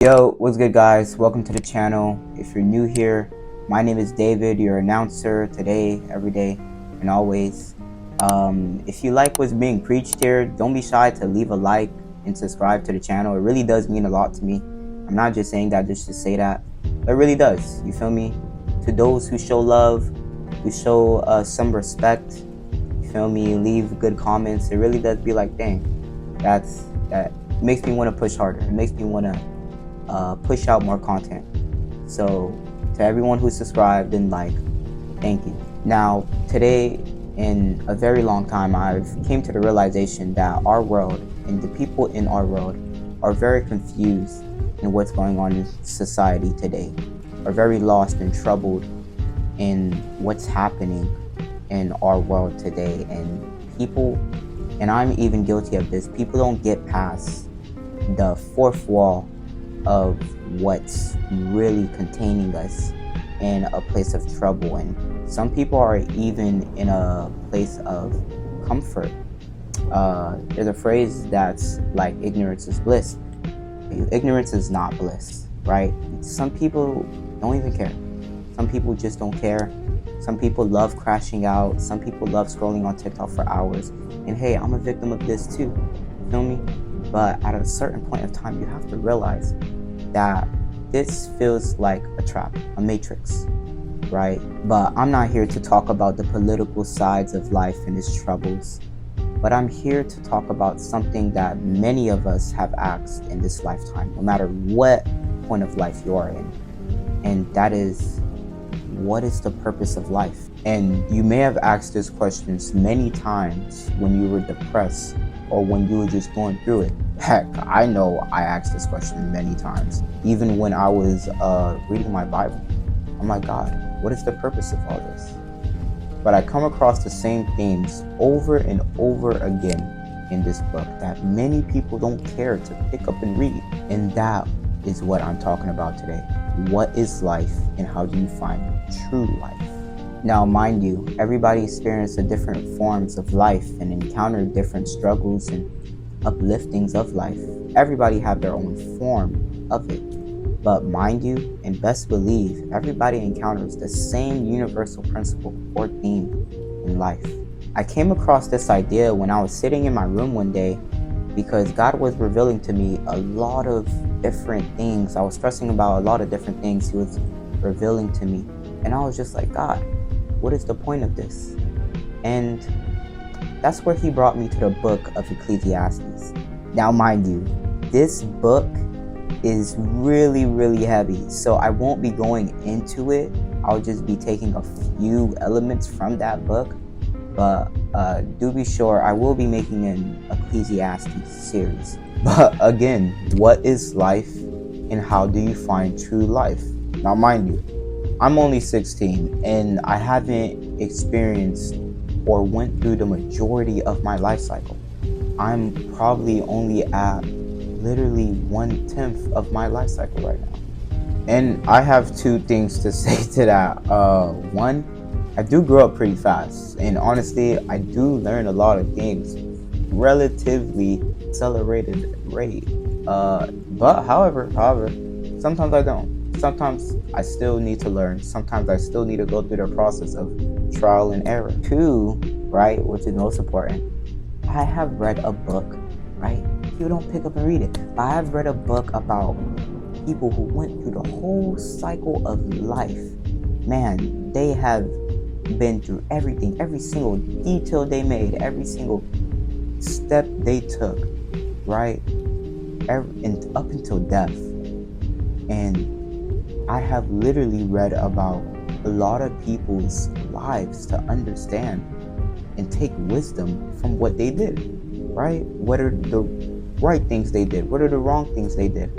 Yo, what's good guys? Welcome to the channel. If you're new here, my name is David, your announcer today, every day, and always. If you like what's being preached here, don't be shy to leave a like and subscribe to the channel. It really does mean a lot to me. I'm not just saying that just to say that. It really does, you feel me? To those who show love, who show some respect, you feel me? Leave good comments. It really does be like, dang, that makes me want to push harder. It makes me want to push out more content. So to everyone who subscribed and like, thank you. Now today, in a very long time, I've came to the realization that our world and the people in our world are very confused in what's going on in society today, are very lost and troubled in what's happening in our world today. And people, and I'm even guilty of this, people don't get past the fourth wall of what's really containing us in a place of trouble. And some people are even in a place of comfort. There's a phrase that's like, ignorance is bliss. Ignorance is not bliss, right? Some people don't even care. Some people just don't care. Some people love crashing out. Some people love scrolling on TikTok for hours. And hey, I'm a victim of this too, you feel me? But at a certain point of time, you have to realize that this feels like a trap, a matrix, right? But I'm not here to talk about the political sides of life and its troubles, but I'm here to talk about something that many of us have asked in this lifetime, no matter what point of life you are in. And that is, what is the purpose of life? And you may have asked this questions many times when you were depressed or when you were just going through it. Heck, I know I asked this question many times. Even when I was reading my Bible, I'm like, God, what is the purpose of all this? But I come across the same themes over and over again in this book that many people don't care to pick up and read. And that is what I'm talking about today. What is life and how do you find true life? Now, mind you, everybody experiences different forms of life and encounter different struggles and upliftings of life. Everybody have their own form of it. But mind you, and best believe, everybody encounters the same universal principle or theme in life. I came across this idea when I was sitting in my room one day because God was revealing to me a lot of different things. I was stressing about a lot of different things He was revealing to me. And I was just like, God, what is the point of this? And that's where He brought me to the book of Ecclesiastes. Now, mind you, this book is really, really heavy. So I won't be going into it. I'll just be taking a few elements from that book. But do be sure, I will be making an Ecclesiastes series. But again, what is life and how do you find true life? Now, mind you, I'm only 16 and I haven't experienced or went through the majority of my life cycle. I'm probably only at literally 1/10 of my life cycle right now. And I have two things to say to that. One, I do grow up pretty fast. And honestly, I do learn a lot of things relatively accelerated rate. But however, sometimes I don't. Sometimes I still need to learn. Sometimes I still need to go through the process of trial and error. Two, right, which is most important, I have read a book, right? You don't pick up and read it. But I have read a book about people who went through the whole cycle of life. Man, they have been through everything, every single detail they made, every single step they took, right? And up until death. And I have literally read about a lot of people's lives to understand and take wisdom from what they did, right? What are the right things they did? What are the wrong things they did?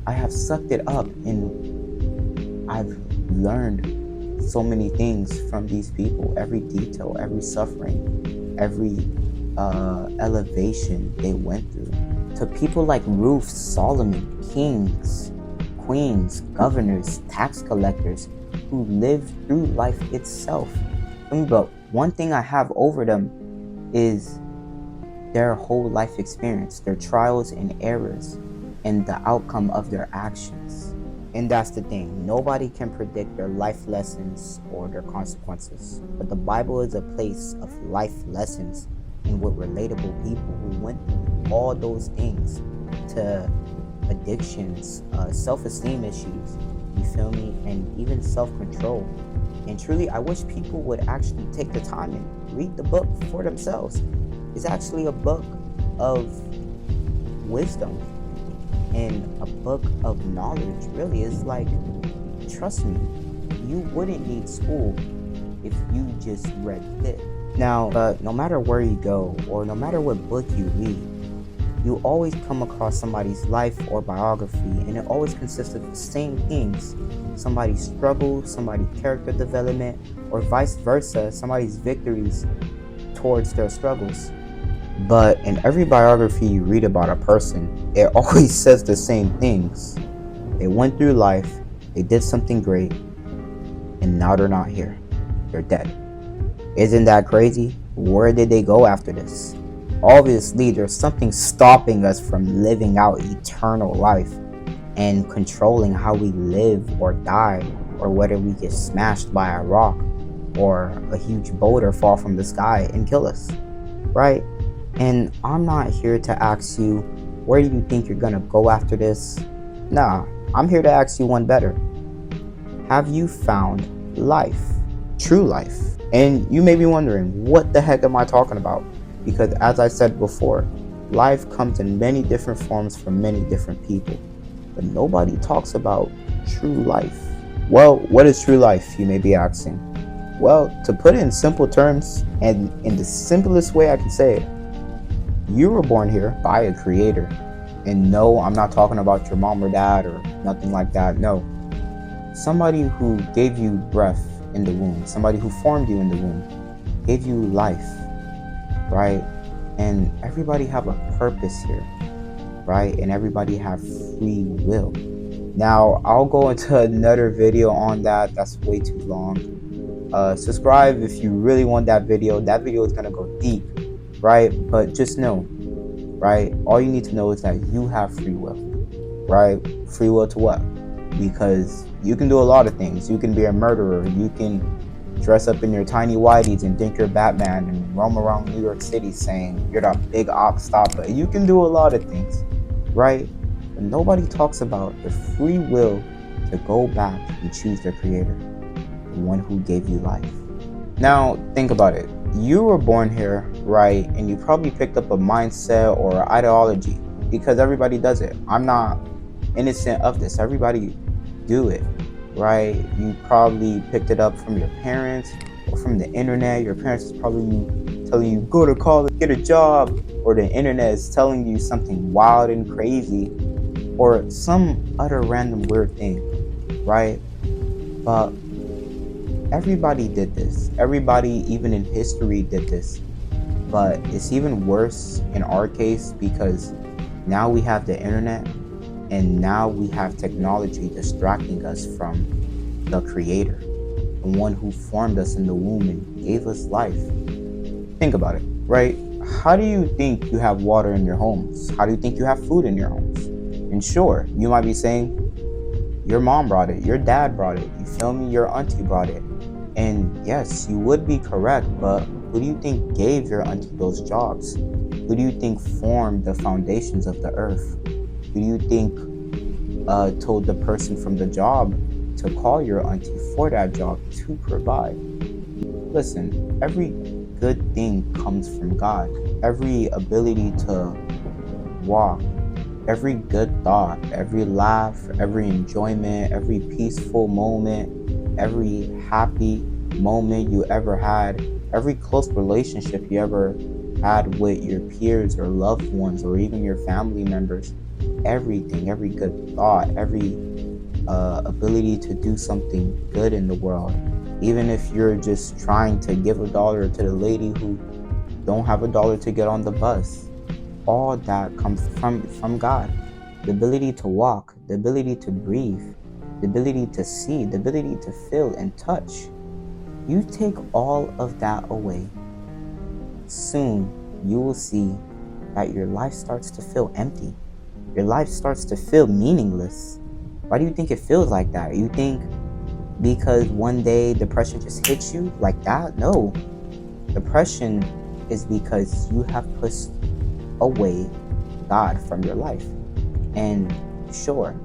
I have sucked it up and I've learned so many things from these people. Every detail, every suffering, every elevation they went through. To people like Ruth, Solomon, kings, queens, governors, tax collectors who lived through life itself. But one thing I have over them is their whole life experience, their trials and errors, and the outcome of their actions. And that's the thing. Nobody can predict their life lessons or their consequences. But the Bible is a place of life lessons and with relatable people who went through all those things, to addictions, self-esteem issues, you feel me, and even self-control. And truly, I wish people would actually take the time and read the book for themselves. It's actually a book of wisdom and a book of knowledge. Really, it's like, trust me, you wouldn't need school if you just read this. Now, no matter where you go or no matter what book you read, you always come across somebody's life or biography, and it always consists of the same things: somebody's struggle, somebody's character development, or vice versa, somebody's victories towards their struggles. But in every biography you read about a person, it always says the same things. They went through life, they did something great, and now they're not here. They're dead. Isn't that crazy? Where did they go after this? Obviously, there's something stopping us from living out eternal life and controlling how we live or die, or whether we get smashed by a rock or a huge boulder fall from the sky and kill us, right? And I'm not here to ask you, where do you think you're gonna go after this? Nah, I'm here to ask you one better. Have you found life? True life? And you may be wondering, what the heck am I talking about? Because as I said before, life comes in many different forms for many different people. But nobody talks about true life. Well, what is true life, you may be asking? Well, to put it in simple terms, and in the simplest way I can say it, you were born here by a creator. And no, I'm not talking about your mom or dad or nothing like that. No. Somebody who gave you breath in the womb, somebody who formed you in the womb, gave you life, right? And everybody have a purpose here, right? And everybody have free will. Now, I'll go into another video on that. That's way too long. Subscribe if you really want that video. That video is gonna go deep, right? But just know, right? All you need to know is that you have free will, right? Free will to what? Because you can do a lot of things. You can be a murderer. You can dress up in your tiny whities and think you're Batman and roam around New York City saying you're the big op stopper. You can do a lot of things, right? But nobody talks about the free will to go back and choose their creator, the one who gave you life. Now, think about it. You were born here, right? And you probably picked up a mindset or ideology, because everybody does it. I'm not innocent of this. Everybody do it, right? You probably picked it up from your parents or from the internet. Your parents is probably telling you, go to college, get a job, or the internet is telling you something wild and crazy, or some other random weird thing, right? But everybody did this. Everybody, even in history, did this. But it's even worse in our case, because now we have the internet, and now we have technology distracting us from the creator, the one who formed us in the womb and gave us life. Think about it, right? How do you think you have water in your homes? How do you think you have food in your homes? And sure, you might be saying, your mom brought it, your dad brought it, you feel me, your auntie brought it. And yes, you would be correct, but who do you think gave your auntie those jobs? Who do you think formed the foundations of the earth? Who do you think told the person from the job to call your auntie for that job to provide? Listen, every good thing comes from God. Every ability to walk, every good thought, every laugh, every enjoyment, every peaceful moment, every happy moment you ever had, every close relationship you ever had with your peers or loved ones or even your family members, everything, every good thought, every ability to do something good in the world, even if you're just trying to give $1 to the lady who don't have $1 to get on the bus, all that comes from God. The ability to walk, the ability to breathe, the ability to see, the ability to feel and touch. You take all of that away, soon you will see that your life starts to feel empty. your life starts to feel meaningless. Why do you think it feels like that? You think because one day depression just hits you like that? No. Depression is because you have pushed away God from your life. And sure,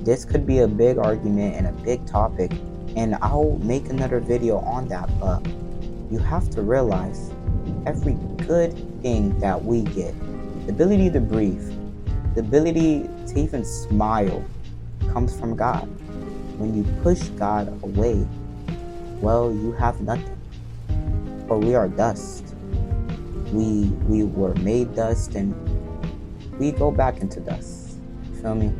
this could be a big argument and a big topic, and I'll make another video on that, but you have to realize every good thing that we get, the ability to breathe, the ability to even smile, comes from God. When you push God away, well, you have nothing. For we are dust. We were made dust, and we go back into dust. You feel me?